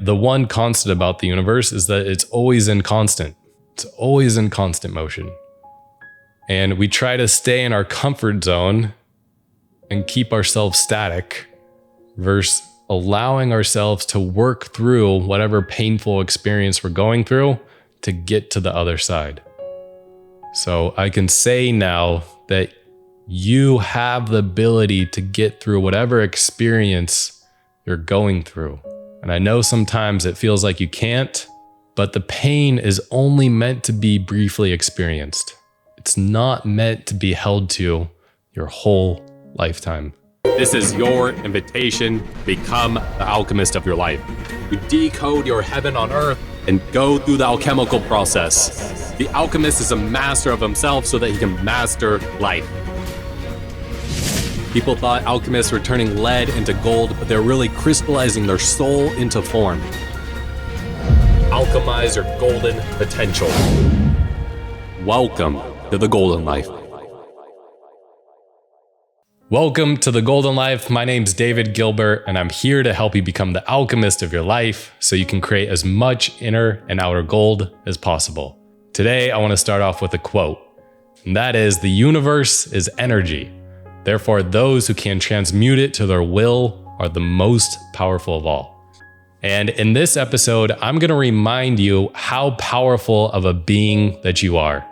the one constant about the universe is that it's always in constant. It's always in constant motion. And we try to stay in our comfort zone and keep ourselves static versus allowing ourselves to work through whatever painful experience we're going through to get to the other side. So I can say now that you have the ability to get through whatever experience you're going through. And I know sometimes it feels like you can't, but the pain is only meant to be briefly experienced. It's not meant to be held to your whole lifetime. This is your invitation to become the alchemist of your life. You decode your heaven on earth and go through the alchemical process. The alchemist is a master of himself so that he can master life. People thought alchemists were turning lead into gold, but they're really crystallizing their soul into form. Alchemize your golden potential. Welcome to the golden life. Welcome to the Golden Life. My name's David Gilbert, and I'm here to help you become the alchemist of your life so you can create as much inner and outer gold as possible. Today, I want to start off with a quote, and that is, "The universe is energy. Therefore, those who can transmute it to their will are the most powerful of all." And in this episode, I'm going to remind you how powerful of a being that you are.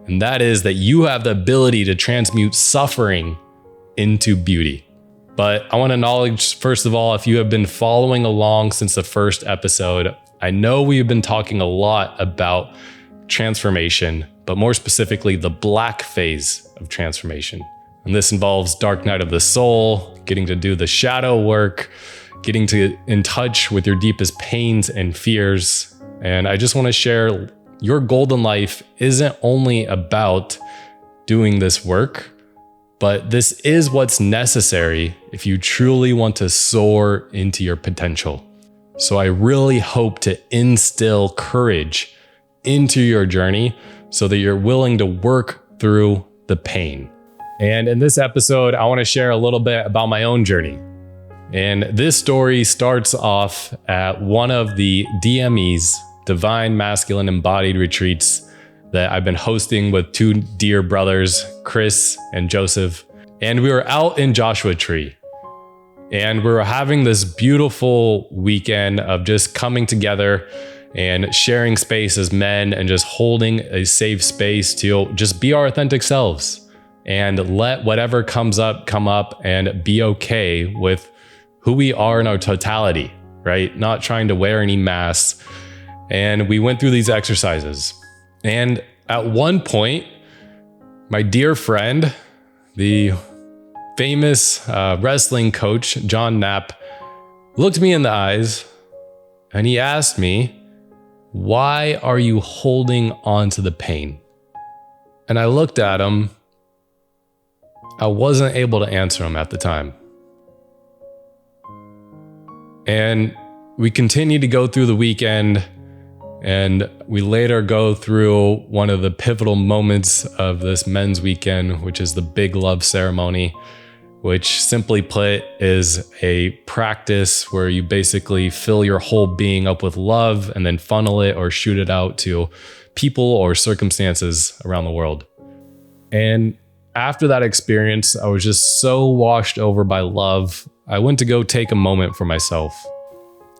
And that is that you have the ability to transmute suffering into beauty. But I want to acknowledge, first of all, if you have been following along since the first episode, I know we've been talking a lot about transformation, but more specifically, the black phase of transformation. And this involves dark night of the soul, getting to do the shadow work, getting in touch with your deepest pains and fears. And I just want to share, your golden life isn't only about doing this work, but this is what's necessary if you truly want to soar into your potential. So I really hope to instill courage into your journey so that you're willing to work through the pain. And in this episode, I want to share a little bit about my own journey. And this story starts off at one of the DMEs, Divine Masculine Embodied retreats, that I've been hosting with two dear brothers, Chris and Joseph. And we were out in Joshua Tree. And we were having this beautiful weekend of just coming together and sharing space as men and just holding a safe space to just be our authentic selves and let whatever comes up come up and be okay with who we are in our totality, right? Not trying to wear any masks. And we went through these exercises. And at one point, my dear friend, the famous wrestling coach, John Knapp, looked me in the eyes and he asked me, "Why are you holding on to the pain?" And I looked at him. I wasn't able to answer him at the time. And we continued to go through the weekend. And we later go through one of the pivotal moments of this men's weekend, which is the big love ceremony, which simply put is a practice where you basically fill your whole being up with love and then funnel it or shoot it out to people or circumstances around the world. And after that experience, I was just so washed over by love. I went to go take a moment for myself.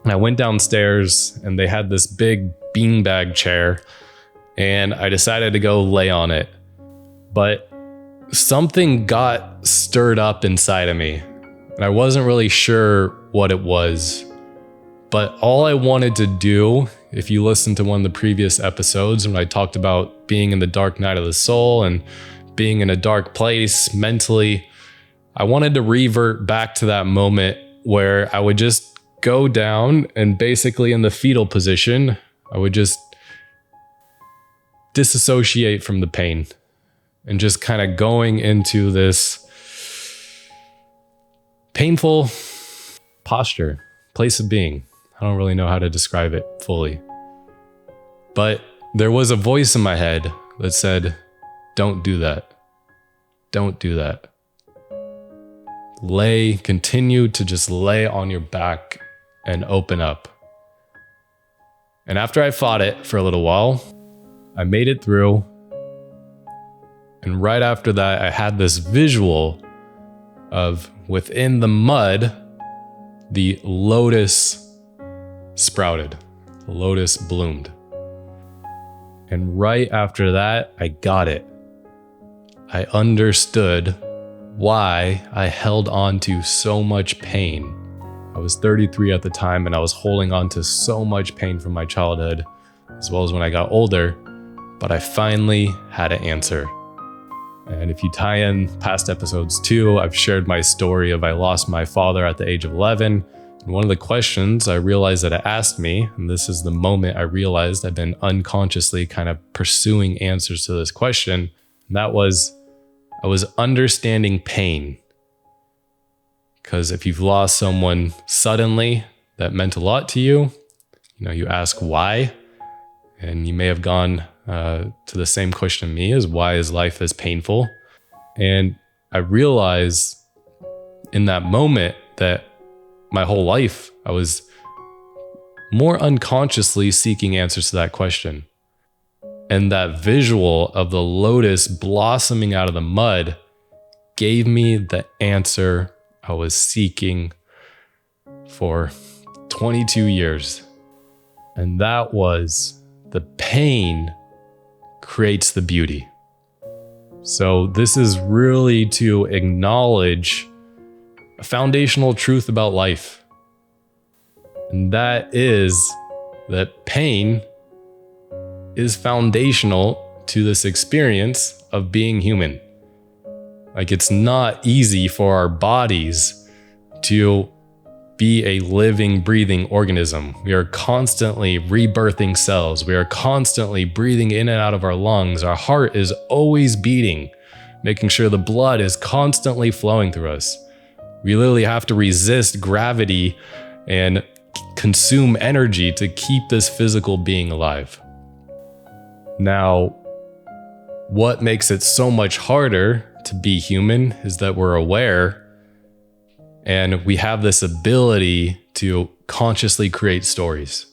And I went downstairs and they had this big beanbag chair and I decided to go lay on it. But something got stirred up inside of me and I wasn't really sure what it was. But all I wanted to do, if you listen to one of the previous episodes when I talked about being in the dark night of the soul and being in a dark place mentally, I wanted to revert back to that moment where I would just go down and basically in the fetal position, I would just disassociate from the pain and just kind of going into this painful posture, place of being. I don't really know how to describe it fully. But there was a voice in my head that said, "Don't do that. Don't do that. Continue to just lay on your back and open up." And after I fought it for a little while, I made it through. And right after that, I had this visual of within the mud, the lotus sprouted, the lotus bloomed. And right after that, I got it. I understood why I held on to so much pain. I was 33 at the time, and I was holding on to so much pain from my childhood, as well as when I got older, but I finally had an answer. And if you tie in past episodes too, I've shared my story of I lost my father at the age of 11. And one of the questions I realized that it asked me, and this is the moment I realized I've been unconsciously kind of pursuing answers to this question, and that was, I was understanding pain. Because if you've lost someone suddenly, that meant a lot to you. You ask why, and you may have gone to the same question to me, is why is life this painful? And I realized in that moment that my whole life, I was more unconsciously seeking answers to that question. And that visual of the lotus blossoming out of the mud gave me the answer I was seeking for 22 years. And that was the pain creates the beauty. So this is really to acknowledge a foundational truth about life. And that is that pain is foundational to this experience of being human. Like, it's not easy for our bodies to be a living, breathing organism. We are constantly rebirthing cells. We are constantly breathing in and out of our lungs. Our heart is always beating, making sure the blood is constantly flowing through us. We literally have to resist gravity and consume energy to keep this physical being alive. Now, what makes it so much harder to be human is that we're aware and we have this ability to consciously create stories.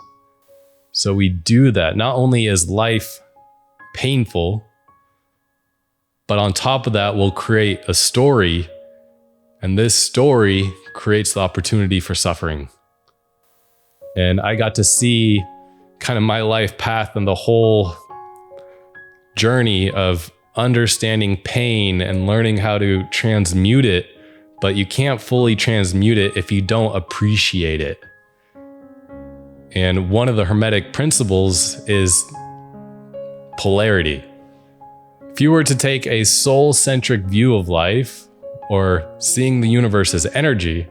So we do that. Not only is life painful, but on top of that, we'll create a story, and this story creates the opportunity for suffering. And I got to see kind of my life path and the whole journey of understanding pain and learning how to transmute it, but you can't fully transmute it if you don't appreciate it. And one of the Hermetic principles is polarity. If you were to take a soul-centric view of life, or seeing the universe as energy,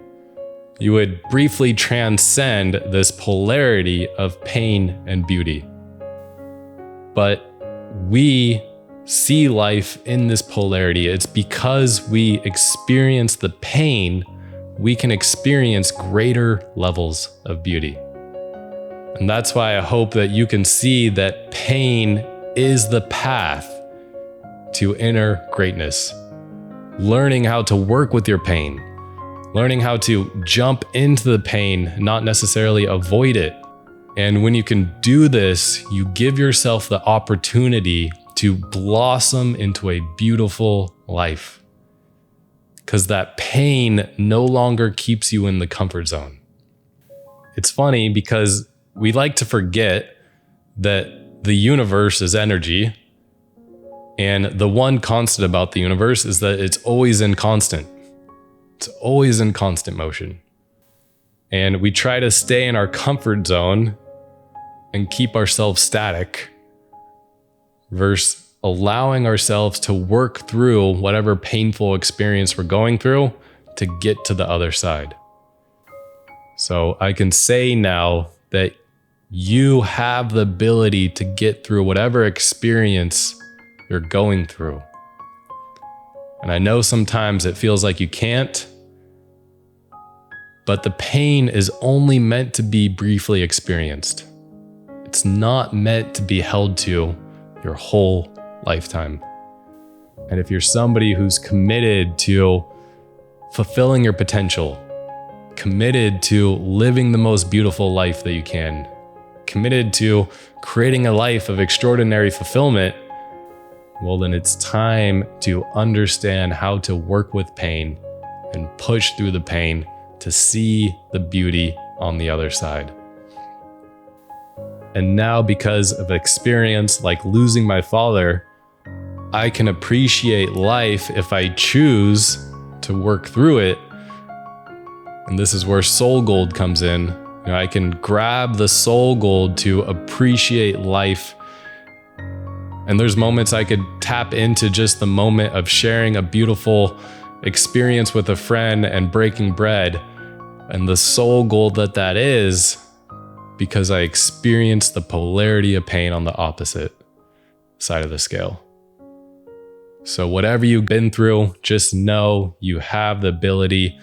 you would briefly transcend this polarity of pain and beauty. But we see life in this polarity. It's because we experience the pain, we can experience greater levels of beauty. And that's why I hope that you can see that pain is the path to inner greatness. Learning how to work with your pain, learning how to jump into the pain, not necessarily avoid it. And when you can do this, you give yourself the opportunity to blossom into a beautiful life. Because that pain no longer keeps you in the comfort zone. It's funny because we like to forget that the universe is energy, and the one constant about the universe is that it's always in constant. It's always in constant motion. And we try to stay in our comfort zone and keep ourselves static versus allowing ourselves to work through whatever painful experience we're going through to get to the other side. So I can say now that you have the ability to get through whatever experience you're going through. And I know sometimes it feels like you can't, but the pain is only meant to be briefly experienced. It's not meant to be held to your whole lifetime. And if you're somebody who's committed to fulfilling your potential, committed to living the most beautiful life that you can, committed to creating a life of extraordinary fulfillment, well, then it's time to understand how to work with pain and push through the pain to see the beauty on the other side. And now, because of experience like losing my father, I can appreciate life if I choose to work through it. And this is where soul gold comes in. I can grab the soul gold to appreciate life. And there's moments I could tap into just the moment of sharing a beautiful experience with a friend and breaking bread, and the soul gold that is, because I experienced the polarity of pain on the opposite side of the scale. So whatever you've been through, just know you have the ability.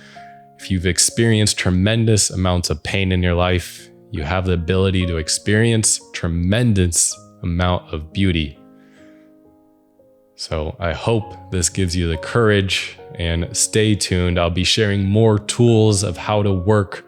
If you've experienced tremendous amounts of pain in your life, you have the ability to experience tremendous amount of beauty. So I hope this gives you the courage, and stay tuned. I'll be sharing more tools of how to work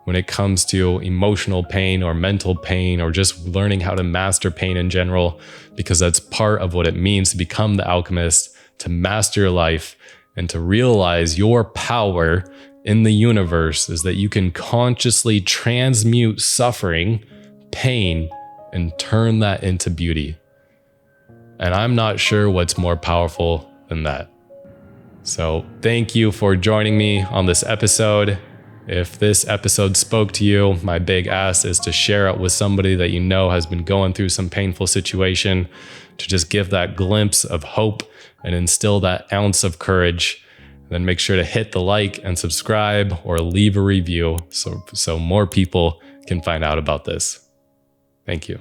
when it comes to emotional pain or mental pain, or just learning how to master pain in general, because that's part of what it means to become the alchemist, to master your life and to realize your power in the universe is that you can consciously transmute suffering, pain, and turn that into beauty. And I'm not sure what's more powerful than that. So thank you for joining me on this episode. If this episode spoke to you, my big ask is to share it with somebody that you know has been going through some painful situation, to just give that glimpse of hope and instill that ounce of courage. Then make sure to hit the like and subscribe or leave a review so more people can find out about this. Thank you.